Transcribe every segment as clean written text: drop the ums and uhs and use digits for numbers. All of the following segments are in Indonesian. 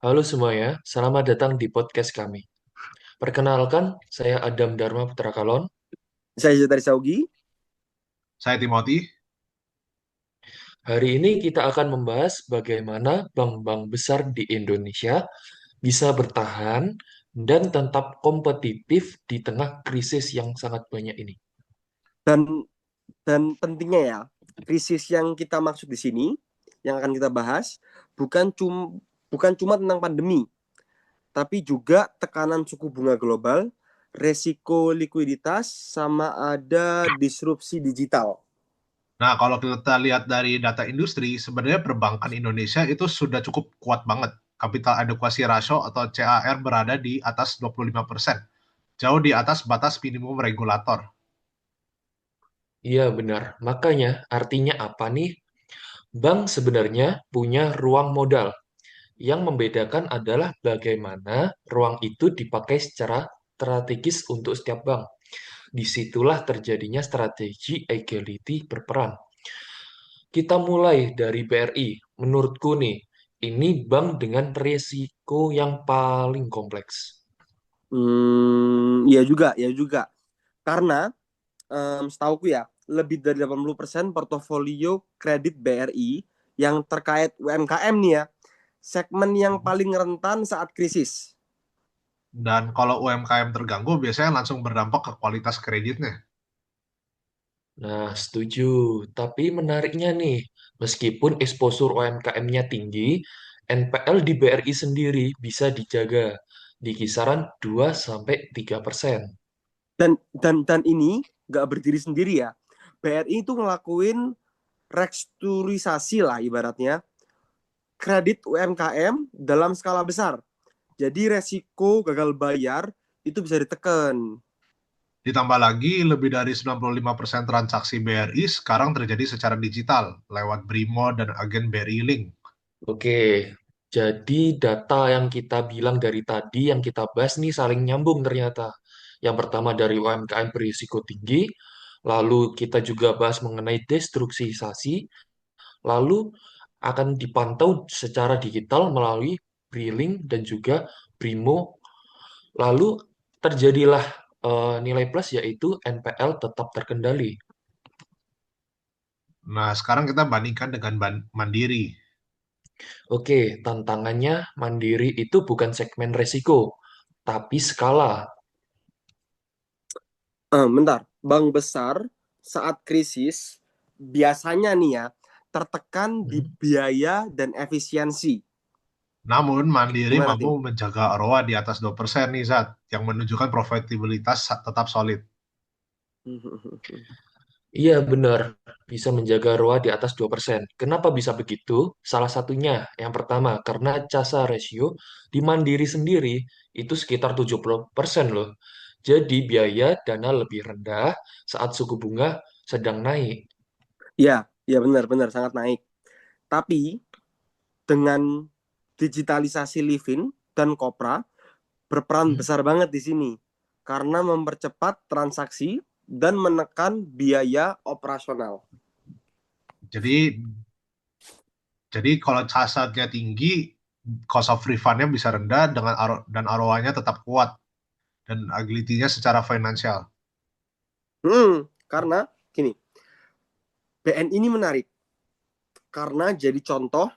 Halo semuanya, selamat datang di podcast kami. Perkenalkan, saya Adam Dharma Putra Kalon. Saya dari Saugi. Saya Timothy. Hari ini kita akan membahas bagaimana bank-bank besar di Indonesia bisa bertahan dan tetap kompetitif di tengah krisis yang sangat banyak ini. dan dan pentingnya ya, krisis yang kita maksud di sini yang akan kita bahas bukan cuma tentang pandemi, tapi juga tekanan suku bunga global, resiko likuiditas, sama ada disrupsi digital. Nah, kalau kita lihat dari data industri, sebenarnya perbankan Indonesia itu sudah cukup kuat banget. Capital Adequacy Ratio atau CAR berada di atas 25%, jauh di atas batas minimum regulator. Iya benar, makanya artinya apa nih? Bank sebenarnya punya ruang modal. Yang membedakan adalah bagaimana ruang itu dipakai secara strategis untuk setiap bank. Disitulah terjadinya strategi equality berperan. Kita mulai dari BRI. Menurutku nih, ini bank dengan risiko yang paling kompleks. Ya juga, ya juga. Karena setauku ya, lebih dari 80% portofolio kredit BRI yang terkait UMKM nih ya, segmen yang paling rentan saat krisis. Dan kalau UMKM terganggu, biasanya langsung berdampak ke kualitas kreditnya. Nah, setuju. Tapi menariknya nih, meskipun eksposur UMKM-nya tinggi, NPL di BRI sendiri bisa dijaga di kisaran 2-3%. Dan ini nggak berdiri sendiri ya. BRI itu ngelakuin restrukturisasi lah ibaratnya kredit UMKM dalam skala besar. Jadi resiko gagal bayar itu bisa ditekan. Ditambah lagi, lebih dari 95% transaksi BRI sekarang terjadi secara digital, lewat Brimo dan agen BRI Link. Oke, jadi data yang kita bilang dari tadi, yang kita bahas nih saling nyambung ternyata. Yang pertama dari UMKM berisiko tinggi, lalu kita juga bahas mengenai destrukturisasi, lalu akan dipantau secara digital melalui Brilink dan juga Brimo. Lalu terjadilah nilai plus yaitu NPL tetap terkendali. Nah, sekarang kita bandingkan dengan Mandiri. Oke, tantangannya Mandiri itu bukan segmen resiko, tapi skala. Bentar, bank besar saat krisis biasanya nih ya tertekan di Hmm. biaya dan efisiensi. Namun, Mandiri Gimana mampu tim? menjaga ROA di atas 2% nih, Zat, yang menunjukkan profitabilitas tetap solid. Iya benar, bisa menjaga ROA di atas 2%. Kenapa bisa begitu? Salah satunya, yang pertama, karena CASA ratio di Mandiri sendiri itu sekitar 70% loh. Jadi biaya dana lebih rendah saat suku bunga sedang naik. Ya, ya benar-benar sangat naik. Tapi dengan digitalisasi Livin dan Kopra berperan Hmm. besar banget di sini karena mempercepat transaksi dan menekan biaya operasional. Jadi, kalau CASA-nya tinggi, cost of refund-nya bisa rendah dan ROA-nya tetap kuat dan agility-nya secara finansial. Karena gini, BN ini menarik karena jadi contoh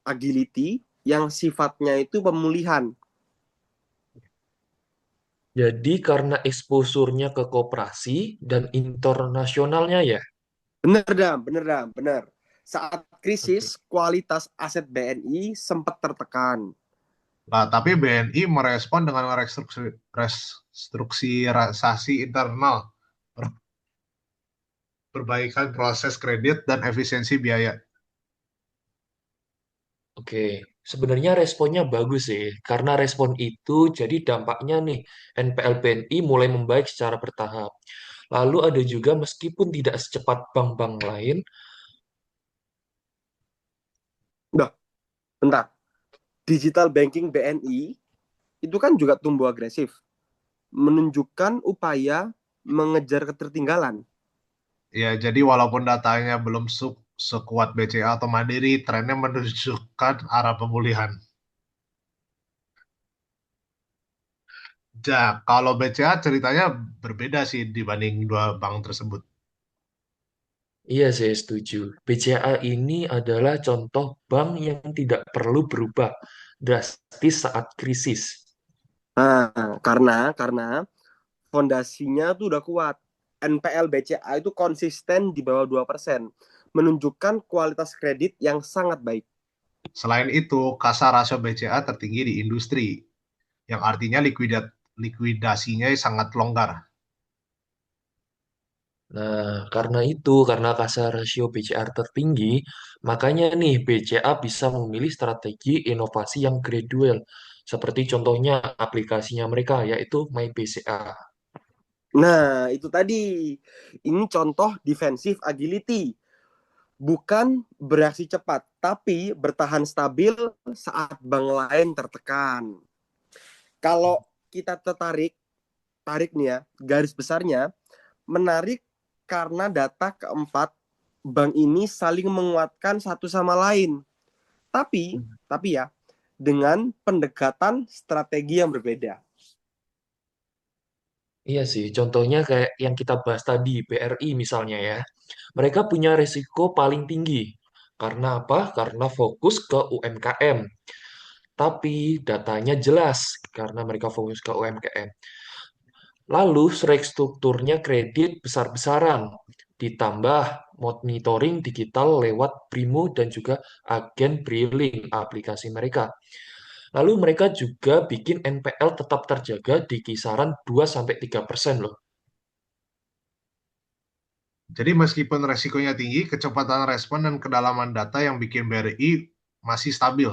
agility yang sifatnya itu pemulihan. Jadi karena eksposurnya ke koperasi dan internasionalnya ya. Bener dam, bener dam, bener. Saat krisis, Oke. kualitas aset BNI sempat tertekan. Nah, tapi BNI merespon dengan restrukturisasi internal, perbaikan proses kredit, dan efisiensi biaya. Oke, sebenarnya responnya bagus sih, karena respon itu jadi dampaknya nih, NPL BNI mulai membaik secara bertahap. Lalu ada juga meskipun tidak secepat bank-bank lain, Udah, bentar. Digital banking BNI itu kan juga tumbuh agresif, menunjukkan upaya mengejar ketertinggalan. Ya, jadi walaupun datanya belum sekuat BCA atau Mandiri, trennya menunjukkan arah pemulihan. Kalau BCA ceritanya berbeda sih dibanding dua bank tersebut. Iya, saya setuju. BCA ini adalah contoh bank yang tidak perlu berubah drastis saat krisis. Nah, karena fondasinya tuh udah kuat. NPL BCA itu konsisten di bawah 2%, menunjukkan kualitas kredit yang sangat baik. Selain itu, kasa rasio BCA tertinggi di industri, yang artinya likuidasinya sangat longgar. Nah, karena kasar rasio BCR tertinggi, makanya nih BCA bisa memilih strategi inovasi yang gradual. Seperti contohnya aplikasinya mereka, yaitu MyBCA. Nah, itu tadi. Ini contoh defensive agility. Bukan bereaksi cepat, tapi bertahan stabil saat bank lain tertekan. Kalau kita tarik nih ya, garis besarnya, menarik karena data keempat bank ini saling menguatkan satu sama lain. Tapi ya, dengan pendekatan strategi yang berbeda. Iya sih, contohnya kayak yang kita bahas tadi, BRI misalnya ya. Mereka punya risiko paling tinggi. Karena apa? Karena fokus ke UMKM. Tapi datanya jelas karena mereka fokus ke UMKM. Lalu strukturnya kredit besar-besaran, ditambah monitoring digital lewat Brimo dan juga agen Briling aplikasi mereka. Lalu mereka juga bikin NPL tetap terjaga di kisaran 2-3% loh. Jadi meskipun resikonya tinggi, kecepatan respon dan kedalaman data yang bikin BRI masih stabil.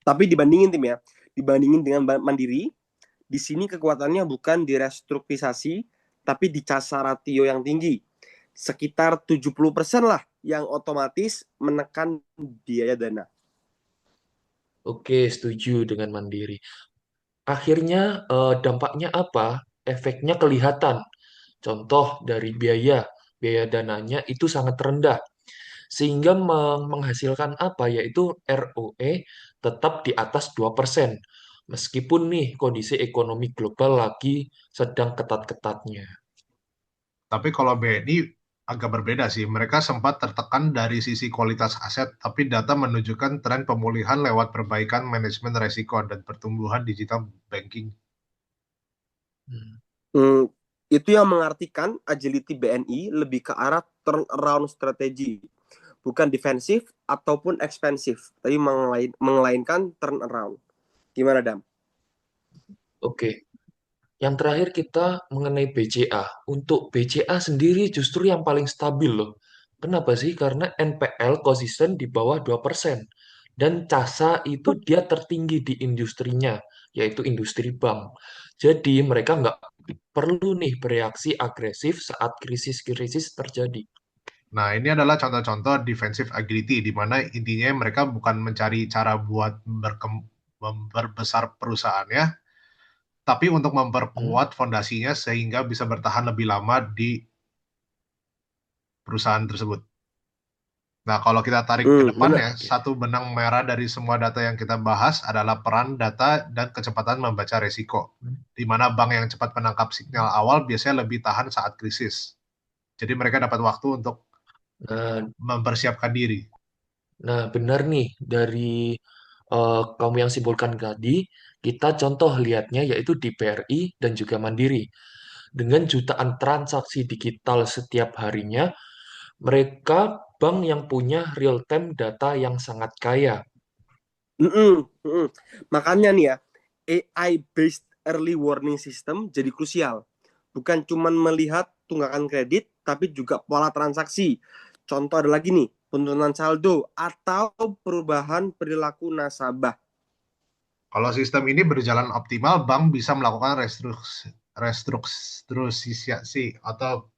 Tapi dibandingin tim ya, dibandingin dengan Mandiri, di sini kekuatannya bukan di restrukturisasi, tapi di casa ratio yang tinggi. Sekitar 70% lah yang otomatis menekan biaya dana. Oke, setuju dengan Mandiri. Akhirnya dampaknya apa? Efeknya kelihatan. Contoh dari biaya dananya itu sangat rendah. Sehingga menghasilkan apa? Yaitu ROE tetap di atas 2%. Meskipun nih kondisi ekonomi global lagi sedang ketat-ketatnya. Tapi kalau BNI agak berbeda sih. Mereka sempat tertekan dari sisi kualitas aset, tapi data menunjukkan tren pemulihan lewat perbaikan manajemen resiko dan pertumbuhan digital banking. Hmm. Hmm, itu yang mengartikan agility BNI lebih ke arah turnaround strategi, bukan defensif ataupun ekspensif, tapi melainkan turnaround. Gimana, Dam? Oke, yang terakhir kita mengenai BCA. Untuk BCA sendiri justru yang paling stabil loh. Kenapa sih? Karena NPL konsisten di bawah 2%. Dan CASA itu dia tertinggi di industrinya, yaitu industri bank. Jadi mereka nggak perlu nih bereaksi agresif saat krisis-krisis terjadi. Nah, ini adalah contoh-contoh defensive agility, di mana intinya mereka bukan mencari cara buat memperbesar perusahaannya, tapi untuk Hmm? memperkuat fondasinya sehingga bisa bertahan lebih lama di perusahaan tersebut. Nah, kalau kita tarik ke Benar. depannya, satu benang merah dari semua data yang kita bahas adalah peran data dan kecepatan membaca risiko, di mana bank yang cepat menangkap sinyal awal biasanya lebih tahan saat krisis. Jadi mereka dapat waktu untuk Nah, mempersiapkan diri. nah, benar nih dari kamu yang simpulkan tadi, kita contoh lihatnya yaitu di BRI dan juga Mandiri. Dengan jutaan transaksi digital setiap harinya, mereka bank yang punya real-time data yang sangat kaya. Mm-mm, mm-mm. Makanya nih ya, AI based early warning system jadi krusial. Bukan cuma melihat tunggakan kredit, tapi juga pola transaksi. Contoh ada lagi nih, penurunan saldo atau perubahan perilaku nasabah. Kalau sistem ini berjalan optimal, bank bisa melakukan restrukturisasi atau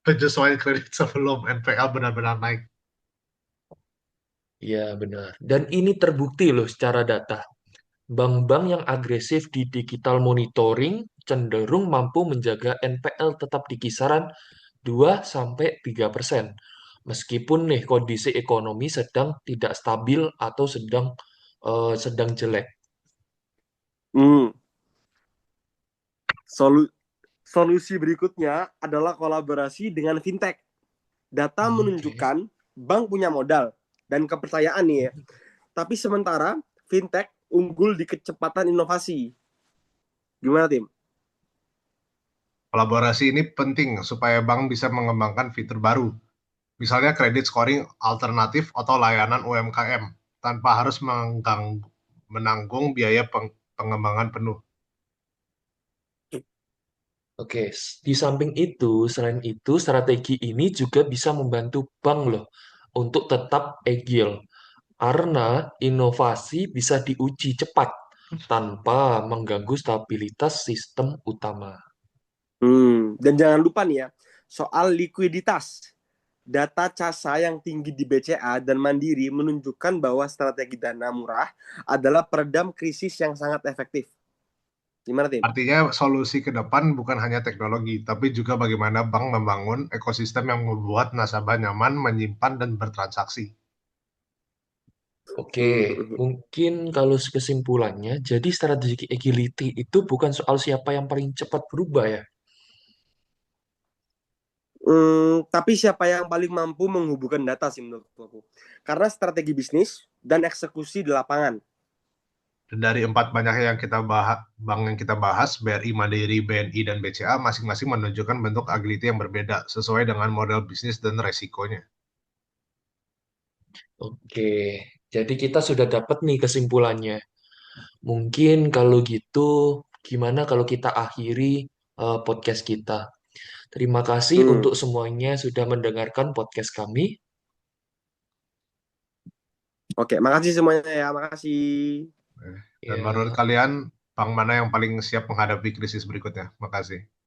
penyesuaian kredit sebelum NPL benar-benar naik. Ya, benar. Dan ini terbukti loh secara data. Bank-bank yang agresif di digital monitoring cenderung mampu menjaga NPL tetap di kisaran 2-3%. Meskipun nih kondisi ekonomi sedang tidak stabil atau sedang jelek. Hmm. Solu- Solusi berikutnya adalah kolaborasi dengan fintech. Data Oke. menunjukkan bank punya modal dan kepercayaan nih ya. Tapi sementara fintech unggul di kecepatan inovasi. Gimana tim? Kolaborasi ini penting supaya bank bisa mengembangkan fitur baru, misalnya kredit scoring alternatif atau layanan UMKM, tanpa harus menanggung biaya pengembangan penuh. Oke, di samping itu, selain itu, strategi ini juga bisa membantu bank loh untuk tetap agile, karena inovasi bisa diuji cepat tanpa mengganggu stabilitas sistem utama. Dan jangan lupa nih ya, soal likuiditas. Data CASA yang tinggi di BCA dan Mandiri menunjukkan bahwa strategi dana murah adalah peredam krisis yang sangat efektif. Gimana tim? Artinya solusi ke depan bukan hanya teknologi, tapi juga bagaimana bank membangun ekosistem yang membuat nasabah nyaman menyimpan dan bertransaksi. Oke, mungkin kalau kesimpulannya, jadi strategi agility itu bukan soal siapa yang paling cepat berubah ya. Tapi siapa yang paling mampu menghubungkan data sih menurut aku. Karena strategi bisnis dan eksekusi di lapangan. Dan dari empat banyak yang kita bahas, bank yang kita bahas, BRI, Mandiri, BNI, dan BCA masing-masing menunjukkan bentuk agility yang berbeda sesuai dengan model bisnis dan resikonya. Oke, jadi kita sudah dapat nih kesimpulannya. Mungkin kalau gitu, gimana kalau kita akhiri podcast kita? Terima kasih Hmm. untuk semuanya sudah mendengarkan podcast kami. Oke, makasih semuanya ya, makasih. Dan menurut Ya. kalian, bank mana yang paling siap menghadapi krisis berikutnya? Makasih.